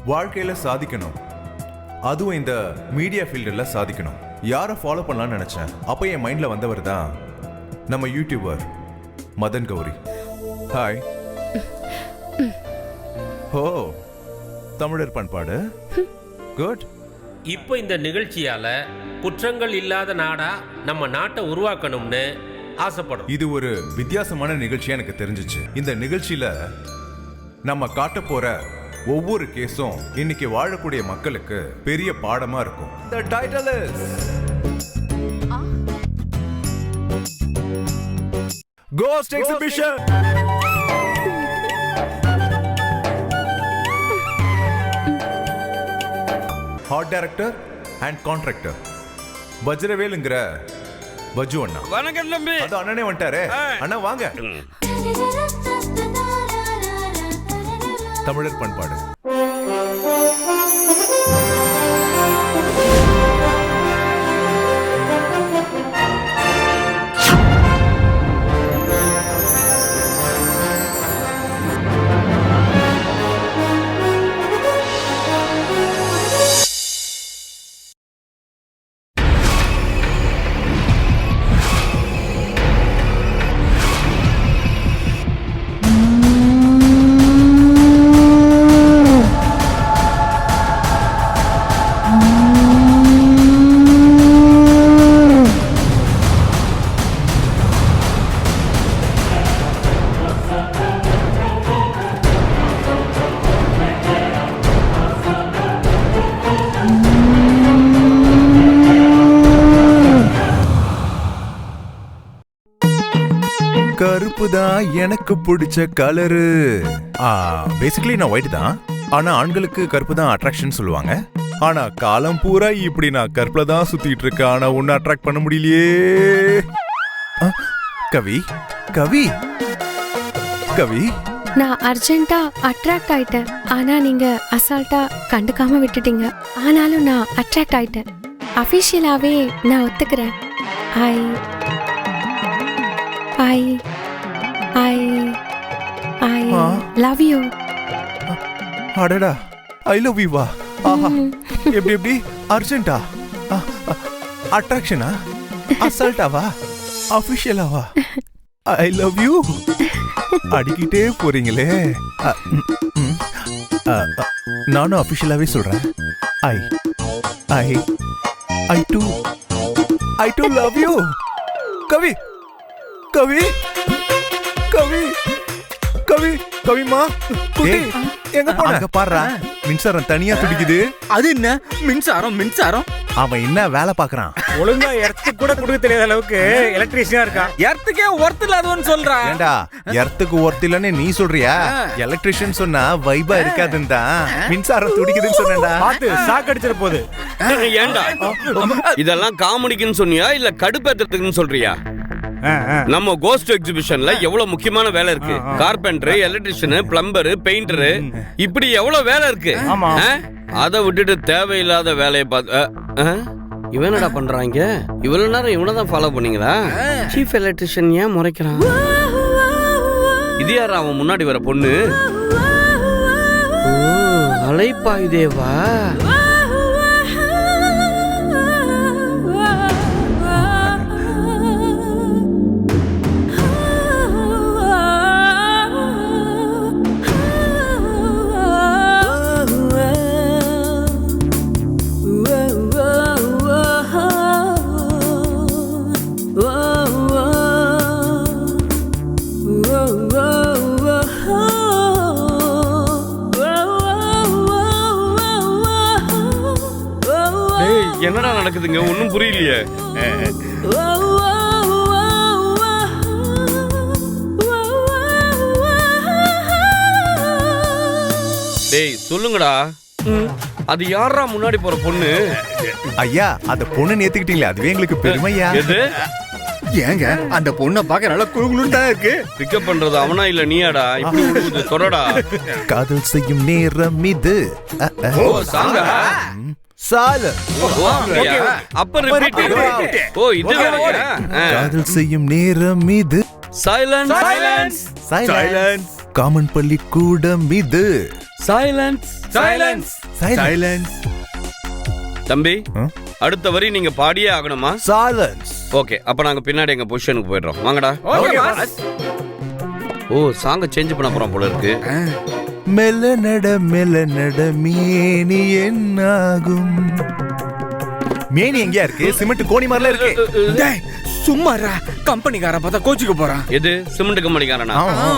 வாழ்க்கையில சாதிக்கணும், அதுவும் இந்த மீடியா ஃபீல்டில் சாதிக்கணும். யாரை ஃபாலோ பண்ணலாம்னு நினைச்சேன். அப்போ என் மைண்ட்ல வந்தவர் தான் நம்ம யூடியூபர் மதன் கௌரி. ஹாய். ஓ, தமிழர் பண்பாடு. குட். இப்போ இந்த நிகழ்ச்சியால குற்றங்கள் இல்லாத நாடா நம்ம நாட்டை உருவாக்கணும்னு ஆசைப்படும். இது ஒரு வித்தியாசமான நிகழ்ச்சியா எனக்கு தெரிஞ்சிச்சு. இந்த நிகழ்ச்சியில நம்ம காட்ட போற ஒவ்வொரு கேஸும் இன்னைக்கு வாழக்கூடிய மக்களுக்கு பெரிய பாடமா இருக்கும். The title is Ghost Exhibition. Art Director and Contractor வஜ்ரவேலுங்கிற பஜ்ஜு அண்ணா. வணக்கம் தம்பி. அது அண்ணனே வந்துட்டாரே. அண்ணா வாங்க. தமிழர் பண்பாடு. கருப்பு தான் எனக்கு பிடிச்ச கலரு. பேசிக்கலி நான் ஒயிட் தான். ஆனா ஆண்களுக்கு கருப்பு தான் அட்ராக்ஷன் சொல்லுவாங்க. ஆனா காலம் பூரா இப்படி நான் கருப்புல தான் சுத்திட்டு இருக்கேன். ஆனா ஒன்னு அட்ராக்ட் பண்ண முடியலையே. கவி கவி கவி, நான் அர்ஜென்ட்டா அட்ராக்ட் ஆயிட்டேன். ஆனா நீங்க அசால்ட்டா கண்டுக்காம விட்டுட்டீங்க. ஆனாலும் நான் அட்ராக்ட் ஆயிட்டேன். அபிஷியலாவே நான் ஒத்துக்கிறேன். I I I I love you. அடடா, ஐ லவ் யூ வா. ஆஹா, எப்படி எப்படி அர்ஜென்ட்டா? அட்ராக்ஷனா? அசால்ட்டாவா? அபிஷியலாவா? ஐ லவ் யூ அடிக்கிட்டே போறீங்களே. நானும் அபிஷியலாவே சொல்றேன். I I I do love you. Kavi Kavi Kavi Kavi கவிமா, குட்டி எங்க போன? அங்க பாருடா, மின்சாரம் தனியா துடிக்குது. அது என்ன மின்சாரம்? மின்சாரம் அவன் என்ன வேலை பாக்குறான்? ஒழுங்கா எர்த்துக்கு கூட கொடுக்க தெரியாத அளவுக்கு எலக்ட்ரிஷியனா இருக்கான். எர்த்துக்கே ஒர்த் இல்லாதவன்னு சொல்றான். ஏண்டா, எர்த்துக்கு ஒர்த் இல்லன்னு நீ சொல்றியா? எலக்ட்ரிஷியன் சொன்னா வைபா இருக்காதுன்னு தான் மின்சாரம் துடிக்குதுன்னு சொன்னேன்டா. பாத்து சாக்கடிச்சிட போகுது. ஏண்டா இதெல்லாம் காமெடிக்குன்னு சொன்னியா இல்ல கடுப்பேத்துறதுக்குன்னு சொல்றியா? நம்ம கோஸ்ட் எக்ஸிபிஷன்ல எவ்வளவு முக்கியமான வேலை இருக்கு. கார்பெண்டர், எலக்ட்ரிஷியன், பிளம்பர், பெயிண்டர், இப்படி எவ்வளவு வேலை இருக்கு. அதை விட்டுட்டு தேவையில்லாத வேலையை பார்த்து இவனடா பண்றாங்க. இவ்வளவு நேரம் இவனதான் ஃபாலோ பண்ணீங்களா? சீஃப் எலக்ட்ரிஷியன் ஏன் முறைக்கிறான்? இது யாரா அவன் முன்னாடி வர பொண்ணு? அலைப்பாயுதேவா? என்னடா நடக்குதுங்க? ஒன்னும் புரியலையே. டேய் சொல்லுங்கடா, அது யாரா முன்னாடி போற பொண்ணு? ஐயா, அந்த பொண்ணு ஏத்துக்கிட்டீங்களே, அதுவே எங்களுக்கு பெருமையா. எது? ஏங்க அந்த பொண்ணை பார்க்க நல்லா குழுகுலுன்னு தான் இருக்கு. பிக்கப் பண்றது அவனா இல்ல நீயாடா? இப்படி உடுது சொல்லடா. காதல் செய்யும் நேரம் இது. ஓ சாங்கா சால. அப்ப ரிப்பீட். ஓ இது வேறயா? காதல் செய்யும் நேரம் இது. சைலன்ஸ் சைலன்ஸ் சைலன்ஸ் காமன் பள்ளிக்கூடம் இது சைலன்ஸ் சைலன்ஸ் சைலன்ஸ் தம்பி அடுத்த வரி நீங்க பாடியே ஆகணுமா? சைலன்ஸ் ஓகே, அப்ப நாங்க பின்னாடி எங்க பொசிஷனுக்கு போயிடுறோம். வாங்கடா. Okay pass. ஓ, சாங்க சேஞ்ச் பண்ண போறோம் போல இருக்கு. மெல்ல நட மேனி என்னாகும். மேனி எங்கயா இருக்கு? சிமெண்ட் கோணி மாதிரில இருக்கு. டேய் சும்மாடா, கம்பெனிக்கார பார்த்தா கோச்சுக்கு போறான். எது சிமெண்ட் கம்பெனிக்காரனா?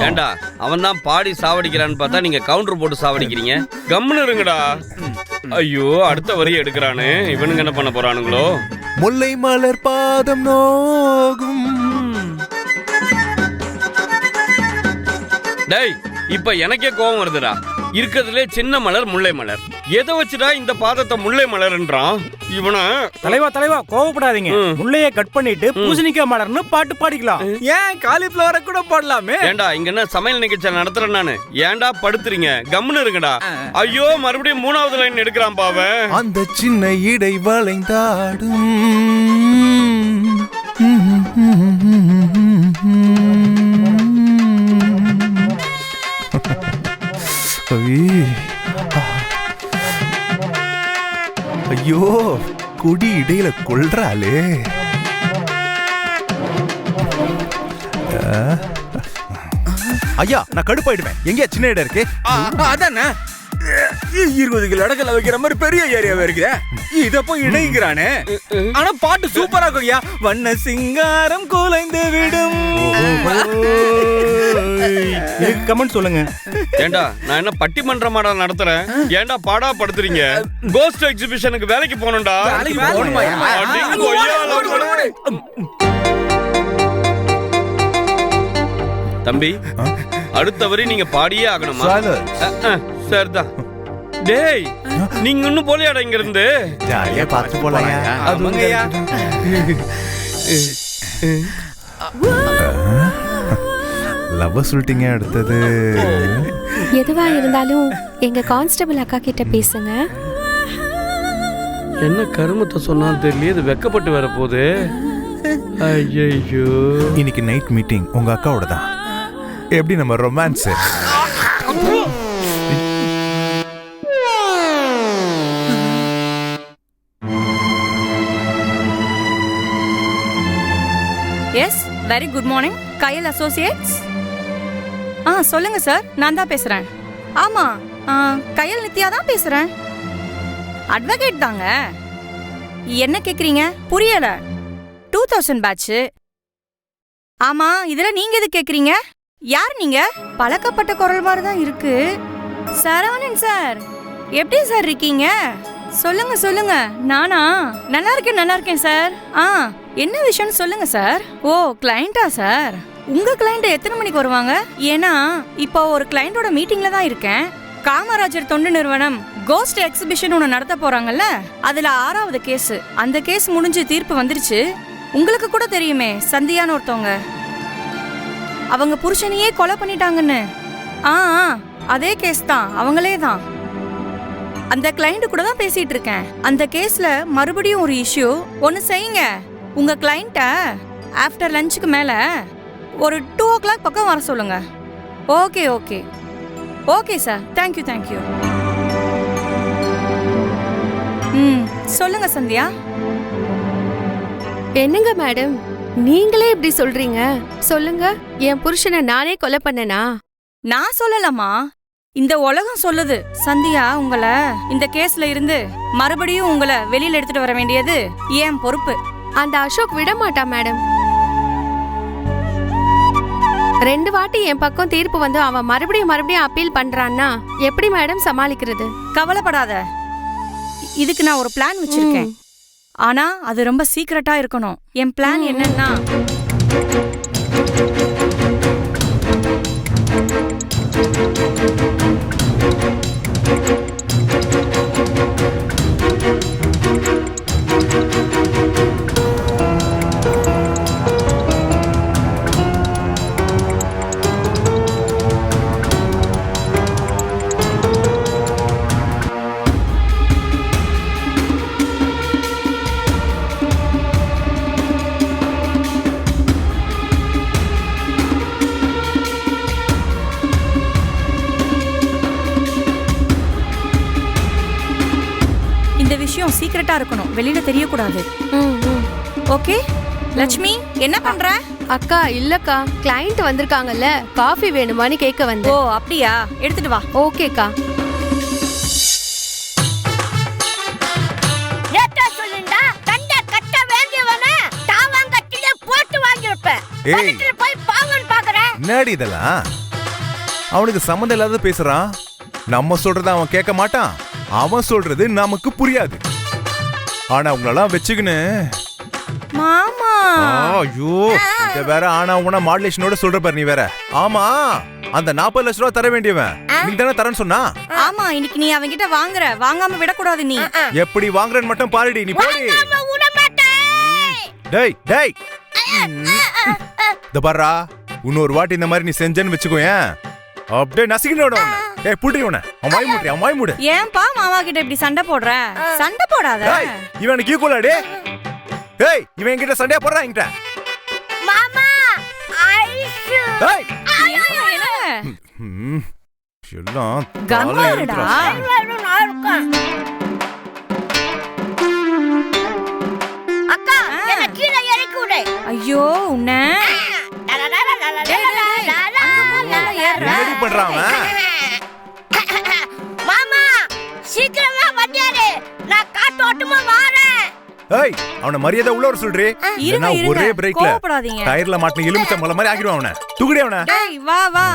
ஏண்டா அவன் தான் பாடி சாவடிக்கிறான்னு பார்த்தா நீங்க கவுண்டர் போட்டு சாவடிக்கிறீங்க. கம்முன்னு இருங்கடா. ஐயோ, அடுத்த வரி எடுக்கிறானு. இவனுங்க என்ன பண்ண போறானுங்களோ? முல்லை மலர் பாதம் நோகும். டேய், இப்ப எனக்கே கோபம் வருதுடா. இருக்கிறதுலே சின்ன மலர் முல்லை மலர். எதை வச்சுடா இந்த பாதத்தை முல்லை மலர்ன்றான் இவன? தலைவா கோவப்படாதீங்க. முள்ளைய கட் பண்ணிட்டு பூசணிக்காய் மலர்னு பாட்டு பாடிக்கலாம். ஏன் காலிஃப்ளவரை கூட போடலாமே? ஏண்டா இங்க என்ன சமையல் நிகழ்ச்சி நடத்துறேன் நானு? ஏண்டா படுத்துறீங்க? கம்முன்னு இருங்கடா. ஐயோ, மறுபடியும் 3வது லைன் எடுக்கிறான் பாவன். அந்த சின்ன இடை வளைந்தாடும். ஐயோ, குடி இடையில கொள்றாளே. ஐயா, நான் கடுப்பாயிடுவேன். எங்கயா சின்ன இடம் இருக்கு? அதானே 20 கிலோ இடத்துல வைக்கிற மாதிரி பெரிய ஏரியாவே இருக்குதே. இத போய் இணைங்கிறானே. ஆனா பாட்டு சூப்பரா இருக்குயா. வண்ண சிங்காரம் குலைந்து விடும். கமெண்ட் சொல்லுங்க. ஏண்டா நான் என்ன பட்டிமன்றமாடா நடத்துறேன்? ஏண்டா பாடா படுத்துறீங்க? கோஸ்ட் எக்ஸிபிஷனுக்கு வேலைக்கு போகணும்டா. தம்பி அடுத்த வரி நீங்க பாடியே ஆகணுமா? சரிதான். டேய், நீங்க இன்னும் போலியாடா இங்க இருந்து? ஜாலியா பார்த்து போலாம்யா. அதுங்கயா. லவ் சொல்லிட்டீங்க. அடுத்தது எதுவா இருந்தாலும் எங்க கான்ஸ்டபிள் அக்கா கிட்ட பேசுங்க. என்ன கருமத்தை சொன்னாலும் தெரியல, இது வெக்கப்பட்டு வர போகுது. ஐயோ, இன்னைக்கு நைட் மீட்டிங் உங்க அக்காவோட தான். எப்படி நம்ம romance? Yes, very good morning Kayal associates. சொல்லுங்க சார், நான் தான் பேசுறேன். ஆமா, கையல் நித்யா தான் பேசுறேன். அட்வொகேட் தாங்க. என்ன கேக்குறீங்க? புரியல. 2000 பேட்ச். ஆமா, இதுல நீங்க எது கேக்குறீங்க? யார் நீங்க? பழக்கப்பட்ட குரல் மாதிரி தான் இருக்கு. சரவணன் சார், எப்படி சார் இருக்கீங்க? சொல்லுங்க சொல்லுங்க. நானா நல்லா இருக்கேன் சார். என்ன விஷயம் சொல்லுங்க சார். ஓ, கிளையண்டா சார்? உங்க கிளையண்ட் எத்தனை மணிக்கு வருவாங்க? ஏன்னா இப்போ ஒரு கிளையண்டோட மீட்டிங்ல தான் இருக்கேன். காமராஜர் தொண்டு நிறுவனம் கோஸ்ட் எக்ஸிபிஷன் ஒன்று நடத்த போறாங்கல்ல, அதுல 6வது கேஸ். அந்த கேஸ் முடிஞ்சு தீர்ப்பு வந்துருச்சு. உங்களுக்கு கூட தெரியுமே, சந்தியான்னு ஒருத்தவங்க, அவங்க புருஷனையே கொலை பண்ணிட்டாங்கன்னு. அதே கேஸ் தான், அவங்களே தான். அந்த கிளைண்ட் கூட தான் பேசிட்டு இருக்கேன். அந்த கேஸ்ல மறுபடியும் ஒரு இஷ்யூ. ஒன்னு செய்யுங்க, உங்க கிளைண்ட்ட ஆஃப்டர் லஞ்சுக்கு மேல ஒரு 2 o'clock பக்கம் வர சொல்லுங்க. Okay okay okay sir, thank you. சொல்லுங்க சந்தியா. என்னங்க மேடம், நீங்களே இப்படி சொல்றீங்க? சொல்லுங்க, என் புருஷனை நானே கொலை பண்ணனா? நான் சொல்லலாமா, இந்த உலகம் சொல்லுது. சந்தியா, உங்களை இந்த கேஸ்ல இருந்து மறுபடியும் உங்களை வெளியில எடுத்துட்டு வர வேண்டியது என் பொறுப்பு. அந்த அசோக் விட மாட்டா மேடம். 2 வாட்டி என் பக்கம் தீர்ப்பு வந்து அவன் மறுபடியும் அப்பீல் பண்றான்னா எப்படி மேடம் சமாளிக்கிறது? கவலைப்படாத, இதுக்கு நான் ஒரு பிளான் வச்சிருக்கேன். ஆனா அது ரொம்ப சீக்ரெட்டா இருக்கணும். என் பிளான் என்னன்னா, இந்த விஷயம் சீக்கிரட்டா இருக்கணும், வெளியில தெரியக்கூடாது. ம், ம். ஓகே லட்சுமி, என்ன பண்ற? அக்கா இல்லக்கா, கிளையண்ட் வந்திருக்காங்கல்ல, காஃபி வேணுமான்னு கேட்க ஓ வந்தேன். அப்படியா, எடுத்துட்டு வா. ஓகேக்கா. ஏய், என்னடி இதெல்லாம்? அவனுக்கு சம்மந்தம் இல்லாத பேசுறான். நம்ம சொல்றத அவன் கேட்க மாட்டான், அவன் சொல்றது நமக்கு புரியாது. ஆனா உங்களெல்லாம் வச்சுக்கின்னு மாமா ஐயோ, இத வேற ஆனா உன மாடுலேஷனோட சொல்ற பாரு நீ வேற. ஆமா, அந்த 40 லட்சம் ரூபாய் தர வேண்டியவன் நீ தானே தரேன்னு சொன்னா. ஆமா, இன்னைக்கு நீ அவன்கிட்ட வாங்குற, வாங்காம விடக்கூடாது நீ. எப்படி வாங்குறேன்னு மட்டும் பாருடி, நீ போடி. டேய் டேய், இந்த பாரா, இன்னொரு வாட்டி இந்த மாதிரி நீ செஞ்சேன்னு வச்சுக்கோயேன், அப்படியே நசிக்கினோட. ஏய் புடி உன, அவன் வாய் மூடு, அவன் வாய் மூடு. ஏன்பா மாமா கிட்ட இப்படி சண்டை போடுற? சண்டை போடாத. டேய், இவனுக்கு ஈக்குவலா டே. டேய், இவன் என்கிட்ட சண்டையா போடுறான் என்கிட்ட. மாமா ஐஸ் டேய், என்ன? ம், எல்லாம் கம்மாருடா. அக்கா என்ன கீழே இறக்கி விடு. ஐயோ உன்ன என்னடி பண்றான் அவன்? மாமா சீக்கிரமா வண்டியாரு, நான் காட்டோட்டமா வாரேன். ஏய், அவன மரியாதை உள்ள வர சொல்றே. இருங்க, இருங்க. ஒரே பிரேக்ல கோவப்படாதீங்க. டயர்ல மாட்டின எலுமிச்சம்பழம் மாதிரி ஆகிடுவான் அவன. தூக்குடி அவன. டேய் வா வா.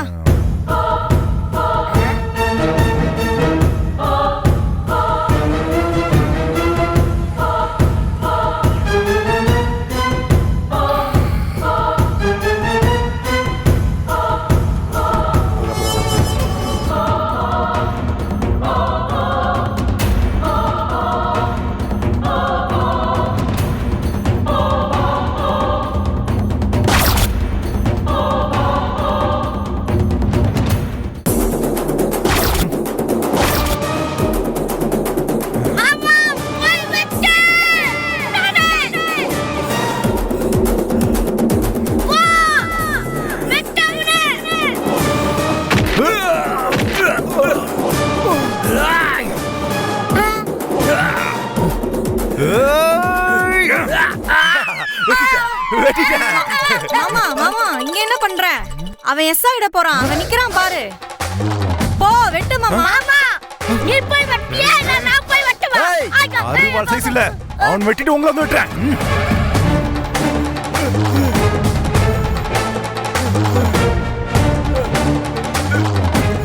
ஏய்! வெட்டிட்டேன். மாமா மாமா இங்க என்ன பண்ற? அவன் எஸ் ஆயிட போறான், அங்க நிக்கிறான் பாரு. போ வெட்டு மாமா. மாமா நீ போய் வெட்டியா, இல்ல நான் போய் வெட்டுவா? ஏய், அறுவாள் சைஸ் இல்ல, அவன் வெட்டிட்டு உங்களை வந்து விட்டுறேன்.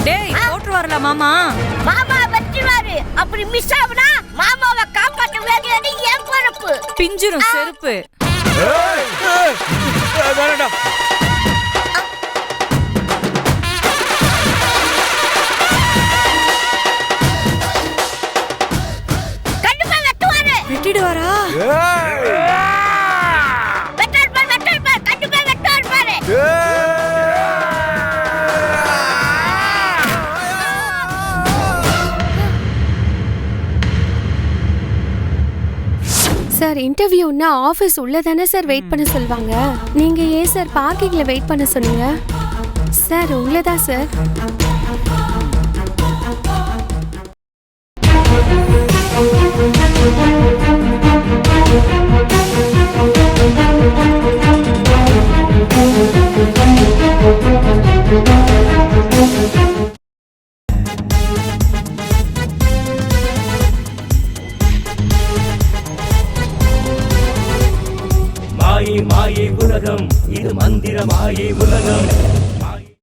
டேய் போட்டு வரல மாமா. மாமா வெட்டிவாரு, அப்படி மிஸ் ஆகுனா மாமாவை காப்பாற்ற வேண்டியது என் பொறுப்பு. பிஞ்சிரும் செருப்பு. ஏய், வேணாடா. கண்டிப்பா வெட்டுவாரு. வெட்டிடுவாரா? ஏய், வெட்டுவாரு, கண்டிப்பா வெட்டுவாரு பாரு. சார் இன்டர்வியூன்னா ஆஃபீஸ் உள்ள தானே சார் வெயிட் பண்ண சொல்லுவாங்க. நீங்க ஏன் சார் பார்க்கிங்ல வெயிட் பண்ண சொன்னீங்க? சார் உள்ளதா சார்? மாயை மாயை உலகம், இது மந்திர மாயை உலகம்.